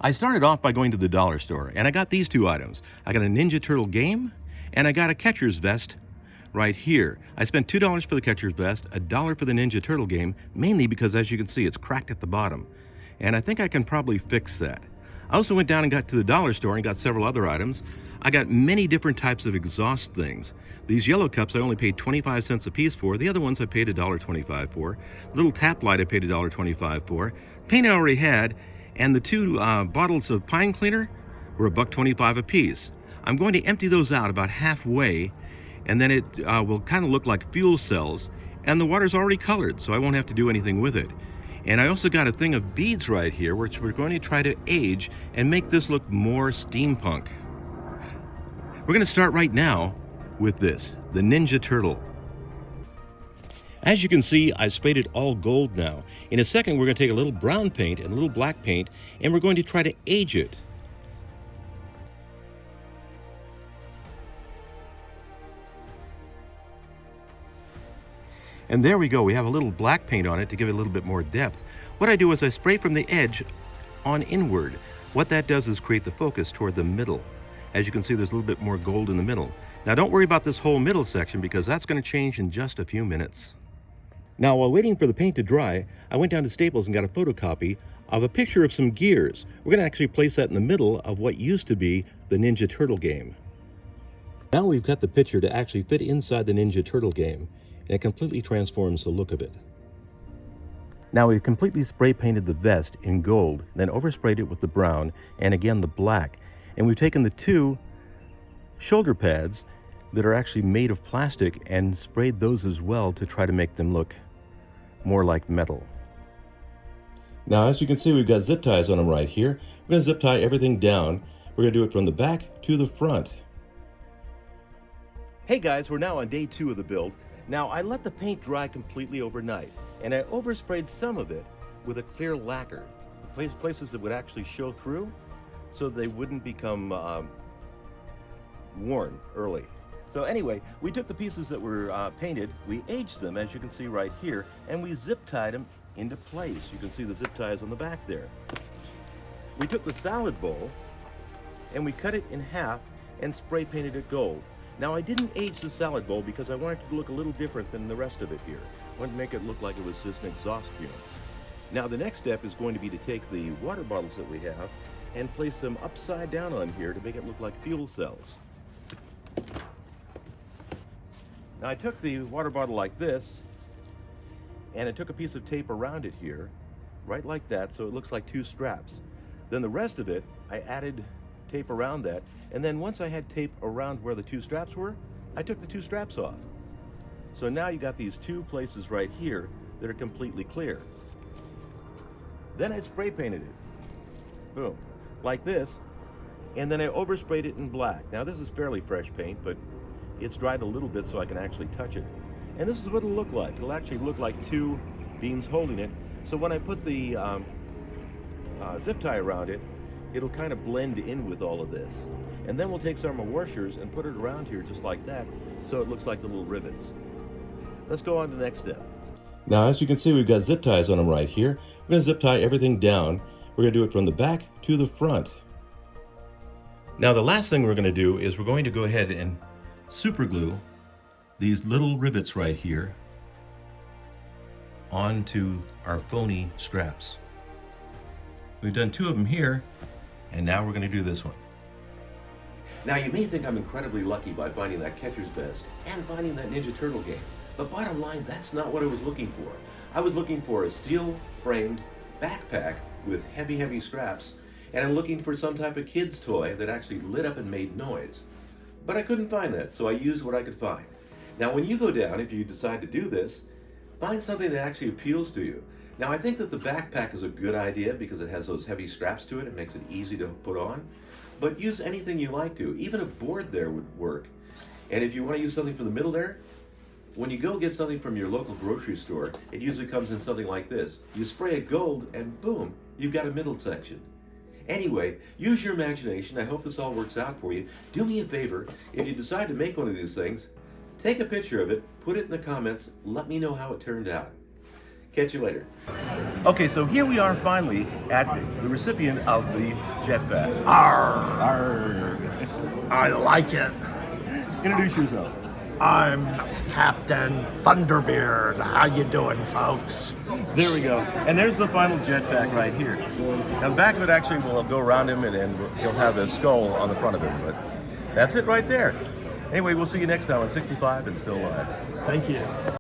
I started off by going to the dollar store, and I got these two items. I got a Ninja Turtle game, and I got a catcher's vest right here. I spent $2 for the catcher's vest, $1 for the Ninja Turtle game, mainly because, as you can see, it's cracked at the bottom. And I think I can probably fix that. I also went down and got to the dollar store and got several other items. I got many different types of exhaust things. These yellow cups I only paid 25 cents a piece for. The other ones I paid $1.25 for. The little tap light I paid $1.25 for. Paint I already had, and the two bottles of pine cleaner were $1.25 a piece. I'm going to empty those out about halfway, and then it will kind of look like fuel cells, and the water's already colored, so I won't have to do anything with it. And I also got a thing of beads right here, which we're going to try to age and make this look more steampunk. We're going to start right now with this, the Ninja Turtle. As you can see, I've sprayed it all gold now. In a second, we're going to take a little brown paint and a little black paint, and we're going to try to age it. And there we go, we have a little black paint on it to give it a little bit more depth. What I do is I spray from the edge on inward. What that does is create the focus toward the middle. As you can see, there's a little bit more gold in the middle. Now don't worry about this whole middle section because that's going to change in just a few minutes. Now while waiting for the paint to dry, I went down to Staples and got a photocopy of a picture of some gears. We're going to actually place that in the middle of what used to be the Ninja Turtle game. Now we've got the picture to actually fit inside the Ninja Turtle game, and it completely transforms the look of it. Now we've completely spray painted the vest in gold, then oversprayed it with the brown and again the black. And we've taken the two shoulder pads that are actually made of plastic and sprayed those as well to try to make them look more like metal. Now as you can see, we've got zip ties on them right here. We're going to zip tie everything down. We're going to do it from the back to the front. Hey guys, we're now on day 2 of the build. Now, I let the paint dry completely overnight, and I oversprayed some of it with a clear lacquer, places that would actually show through so they wouldn't become worn early. So anyway, we took the pieces that were painted, we aged them, as you can see right here, and we zip tied them into place. You can see the zip ties on the back there. We took the salad bowl, and we cut it in half and spray painted it gold. Now I didn't age the salad bowl because I wanted it to look a little different than the rest of it here. I wanted to make it look like it was just an exhaust unit. Now the next step is going to be to take the water bottles that we have and place them upside down on here to make it look like fuel cells. Now I took the water bottle like this, and I took a piece of tape around it here, right like that, so it looks like 2 straps. Then the rest of it, I added tape around that, and then once I had tape around where the 2 straps were, I took the 2 straps off. So now you got these 2 places right here that are completely clear. Then I spray painted it, boom, like this, and then I oversprayed it in black. Now this is fairly fresh paint, but it's dried a little bit so I can actually touch it. And this is what it'll look like. It'll actually look like 2 beams holding it. So when I put the zip tie around it, it'll kind of blend in with all of this. And then we'll take some of our washers and put it around here just like that, so it looks like the little rivets. Let's go on to the next step. Now as you can see, we've got zip ties on them right here. We're going to zip tie everything down. We're going to do it from the back to the front. Now the last thing we're going to do is we're going to go ahead and super glue these little rivets right here onto our phony straps. We've done 2 of them here, and now we're going to do this one. Now you may think I'm incredibly lucky by finding that catcher's vest and finding that Ninja Turtle game, but bottom line, that's not what I was looking for. I was looking for a steel framed backpack with heavy straps, and I'm looking for some type of kid's toy that actually lit up and made noise. But I couldn't find that, so I used what I could find. Now when you go down, if you decide to do this, find something that actually appeals to you. Now I think that the backpack is a good idea because it has those heavy straps to it. It makes it easy to put on. But use anything you like to. Even a board there would work. And if you want to use something for the middle there, when you go get something from your local grocery store, it usually comes in something like this. You spray it gold and boom, you've got a middle section. Anyway, use your imagination. I hope this all works out for you. Do me a favor, if you decide to make one of these things, take a picture of it, put it in the comments, let me know how it turned out. Catch you later. Okay, so here we are finally at the recipient of the Jet Pak. Arr, Arr. I like it. Introduce yourself. I'm Captain Thunderbeard. How you doing, folks? There we go. And there's the final Jet Pak right here. Now the back of it actually will go around him and he'll have a skull on the front of him, but that's it right there. Anyway, we'll see you next time on 65 and Still Live. Thank you.